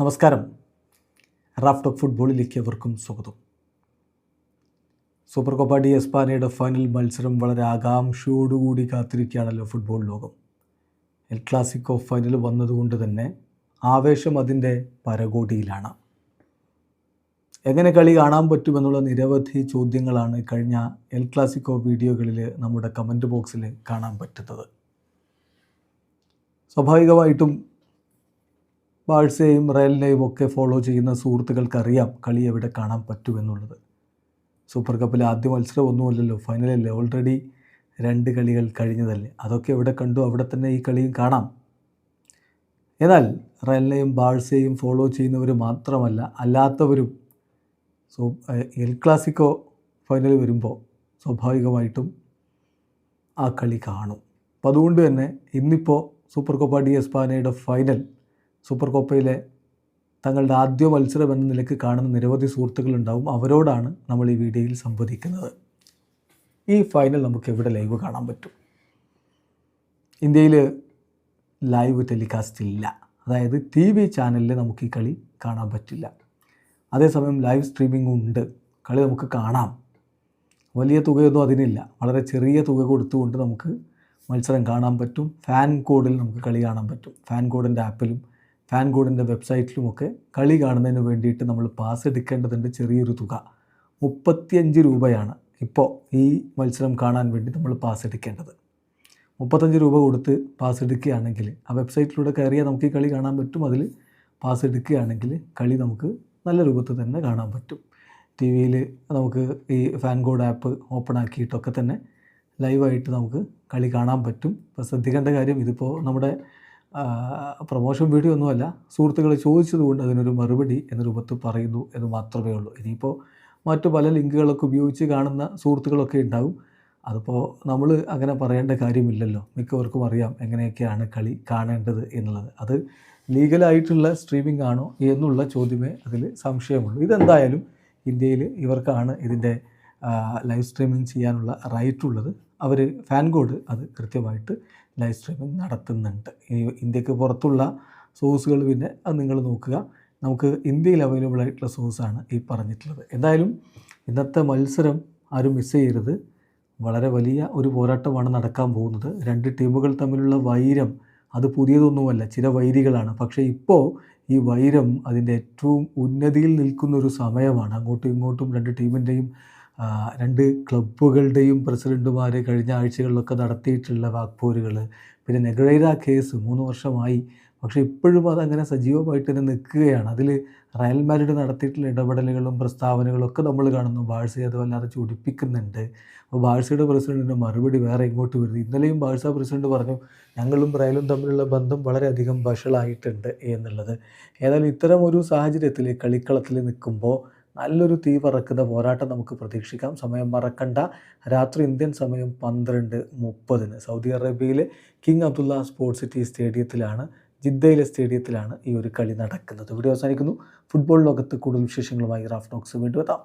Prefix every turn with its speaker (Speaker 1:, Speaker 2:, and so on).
Speaker 1: നമസ്കാരം. Raf talk ഫുട്ബോളിലേക്ക് അവർക്കും സ്വാഗതം. സൂപ്പർ കോപ്പ ഡി എസ്പാനയുടെ ഫൈനൽ മത്സരം വളരെ ആകാംക്ഷയോടുകൂടി കാത്തിരിക്കുകയാണല്ലോ ഫുട്ബോൾ ലോകം. എൽ ക്ലാസിക്കോ ഫൈനൽ വന്നതുകൊണ്ട് തന്നെ ആവേശം അതിൻ്റെ പരകോടിയിലാണ്. എങ്ങനെ കളി കാണാൻ പറ്റുമെന്നുള്ള നിരവധി ചോദ്യങ്ങളാണ് കഴിഞ്ഞ എൽ ക്ലാസിക്കോ വീഡിയോകളിൽ നമ്മുടെ കമൻറ്റ് ബോക്സിൽ കാണാൻ പറ്റുന്നത്. സ്വാഭാവികമായിട്ടും ബാഴ്സയെയും റയലിനെയും ഒക്കെ ഫോളോ ചെയ്യുന്ന സുഹൃത്തുക്കൾക്കറിയാം കളി എവിടെ കാണാൻ പറ്റുമെന്നുള്ളത്. സൂപ്പർ കപ്പിലെ ആദ്യ മത്സരം ഒന്നുമല്ലല്ലോ, ഫൈനലല്ലേ, ഓൾറെഡി 2 കളികൾ കഴിഞ്ഞതല്ലേ. അതൊക്കെ എവിടെ കണ്ടു അവിടെ തന്നെ ഈ കളിയും കാണാം. എന്നാൽ റയലിനെയും ബാഴ്സയെയും ഫോളോ ചെയ്യുന്നവർ മാത്രമല്ല, അല്ലാത്തവരും എൽ ക്ലാസിക്കോ ഫൈനൽ വരുമ്പോൾ സ്വാഭാവികമായിട്ടും ആ കളി കാണും. അപ്പോൾ അതുകൊണ്ട് തന്നെ ഇന്നിപ്പോൾ സൂപ്പർ കോപ്പ ഡി എസ്പാനയുടെ ഫൈനൽ സൂപ്പർ കോപ്പയിലെ തങ്ങളുടെ ആദ്യ മത്സരം എന്ന നിലയ്ക്ക് കാണുന്ന നിരവധി സുഹൃത്തുക്കളുണ്ടാവും. അവരോടാണ് നമ്മൾ ഈ വീഡിയോയിൽ സംവദിക്കുന്നത്. ഈ ഫൈനൽ നമുക്ക് എവിടെ ലൈവ് കാണാൻ പറ്റും? ഇന്ത്യയിൽ ലൈവ് ടെലികാസ്റ്റ് ഇല്ല. അതായത് TV ചാനലിൽ നമുക്ക് ഈ കളി കാണാൻ പറ്റില്ല. അതേസമയം ലൈവ് സ്ട്രീമിംഗ് ഉണ്ട്, കളി നമുക്ക് കാണാം. വലിയ തുകയൊന്നും അതിനില്ല, വളരെ ചെറിയ തുക കൊടുത്തുകൊണ്ട് നമുക്ക് മത്സരം കാണാൻ പറ്റും. ഫാൻ കോഡിൽ നമുക്ക് കളി കാണാൻ പറ്റും. ഫാൻ കോഡിൻ്റെ ആപ്പിലും ഫാൻ കോഡിൻ്റെ വെബ്സൈറ്റിലുമൊക്കെ കളി കാണുന്നതിന് വേണ്ടിയിട്ട് നമ്മൾ പാസ് എടുക്കേണ്ടതുണ്ട്. ചെറിയൊരു തുക 35 രൂപയാണ് ഇപ്പോൾ ഈ മത്സരം കാണാൻ വേണ്ടി നമ്മൾ പാസ് എടുക്കേണ്ടത്. 35 രൂപ കൊടുത്ത് പാസ് എടുക്കുകയാണെങ്കിൽ ആ വെബ്സൈറ്റിലൂടെ കയറിയാൽ നമുക്ക് ഈ കളി കാണാൻ പറ്റും. അതിൽ പാസ് എടുക്കുകയാണെങ്കിൽ കളി നമുക്ക് നല്ല രൂപത്തിൽ തന്നെ കാണാൻ പറ്റും. TV നമുക്ക് ഈ ഫാൻ കോഡ് ആപ്പ് ഓപ്പൺ ആക്കിയിട്ടൊക്കെ തന്നെ ലൈവായിട്ട് നമുക്ക് കളി കാണാൻ പറ്റും. ഇപ്പോൾ ശ്രദ്ധിക്കേണ്ട കാര്യം, ഇതിപ്പോൾ നമ്മുടെ പ്രൊമോഷൻ വീഡിയോ ഒന്നുമല്ല, സുഹൃത്തുക്കൾ ചോദിച്ചതുകൊണ്ട് അതിനൊരു മറുപടി എന്ന രൂപത്തിൽ പറയുന്നു എന്ന് മാത്രമേ ഉള്ളൂ. ഇനിയിപ്പോൾ മറ്റു പല ലിങ്കുകളൊക്കെ ഉപയോഗിച്ച് കാണുന്ന സുഹൃത്തുക്കളൊക്കെ ഉണ്ടാവും. അതിപ്പോൾ നമ്മൾ അങ്ങനെ പറയേണ്ട കാര്യമില്ലല്ലോ, മിക്കവർക്കും അറിയാം എങ്ങനെയൊക്കെയാണ് കളി കാണേണ്ടത് എന്നുള്ളത്. അത് ലീഗലായിട്ടുള്ള സ്ട്രീമിംഗ് ആണോ എന്നുള്ള ചോദ്യമേ അതിൽ സംശയമുള്ളൂ. ഇതെന്തായാലും ഇന്ത്യയിൽ ഇവർക്കാണ് ഇതിൻ്റെ ലൈവ് സ്ട്രീമിംഗ് ചെയ്യാനുള്ള റൈറ്റ് ഉള്ളത്. അവർ ഫാൻ കോഡ് അത് കൃത്യമായിട്ട് ലൈവ് സ്ട്രീമിംഗ് നടത്തുന്നുണ്ട്. ഇന്ത്യക്ക് പുറത്തുള്ള സോഴ്സുകൾ പിന്നെ അത് നിങ്ങൾ നോക്കുക. നമുക്ക് ഇന്ത്യയിൽ അവൈലബിൾ ആയിട്ടുള്ള സോഴ്സാണ് ഈ പറഞ്ഞിട്ടുള്ളത്. എന്തായാലും ഇന്നത്തെ മത്സരം ആരും മിസ് ചെയ്യരുത്. വളരെ വലിയ ഒരു പോരാട്ടമാണ് നടക്കാൻ പോകുന്നത്. 2 ടീമുകൾ തമ്മിലുള്ള വൈരം അത് പുതിയതൊന്നുമല്ല, ചില വൈരികളാണ്. പക്ഷേ ഇപ്പോൾ ഈ വൈരം അതിൻ്റെ ഏറ്റവും ഉന്നതിയിൽ നിൽക്കുന്നൊരു സമയമാണ്. അങ്ങോട്ടും ഇങ്ങോട്ടും 2 ടീമിൻ്റെയും 2 ക്ലബ്ബുകളുടെയും പ്രസിഡൻറ്റുമാർ കഴിഞ്ഞ ആഴ്ചകളിലൊക്കെ നടത്തിയിട്ടുള്ള വാക്പോരുകൾ, പിന്നെ നെഗ്രൈര കേസ് 3 വർഷമായി, പക്ഷേ ഇപ്പോഴും അതങ്ങനെ സജീവമായിട്ട് തന്നെ നിൽക്കുകയാണ്. അതിൽ റയൽ മാഡ്രിഡ് നടത്തിയിട്ടുള്ള ഇടപെടലുകളും പ്രസ്താവനകളൊക്കെ നമ്മൾ കാണുന്നു. ബാഴ്സയെ അത് വല്ലാതെ ചൊടിപ്പിക്കുന്നുണ്ട്. അപ്പോൾ ബാഴ്സയുടെ പ്രസിഡൻറ്റിൻ്റെ മറുപടി വേറെ ഇങ്ങോട്ട് വരുന്നു. ഇന്നലെയും ബാഴ്സ പ്രസിഡൻറ്റ് പറഞ്ഞു ഞങ്ങളും റയലും തമ്മിലുള്ള ബന്ധം വളരെയധികം വഷളായിട്ടുണ്ട് എന്നുള്ളത്. ഏതായാലും ഇത്തരം ഒരു സാഹചര്യത്തിൽ കളിക്കളത്തിൽ നിൽക്കുമ്പോൾ നല്ലൊരു തീ പറക്കുന്ന പോരാട്ടം നമുക്ക് പ്രതീക്ഷിക്കാം. സമയം മറക്കണ്ട, രാത്രി ഇന്ത്യൻ സമയം 12:30 സൗദി അറേബ്യയിലെ കിങ് അബ്ദുള്ള സ്പോർട്സ് സിറ്റി സ്റ്റേഡിയത്തിലാണ്, ജിദ്ദയിലെ സ്റ്റേഡിയത്തിലാണ് ഈ ഒരു കളി നടക്കുന്നത്. വീഡിയോ അവസാനിക്കുന്നു. ഫുട്ബോൾ ലോകത്ത് കൂടുതൽ വിശേഷങ്ങളുമായി റാഫ് ടോക്സ് വീണ്ടും എത്താം.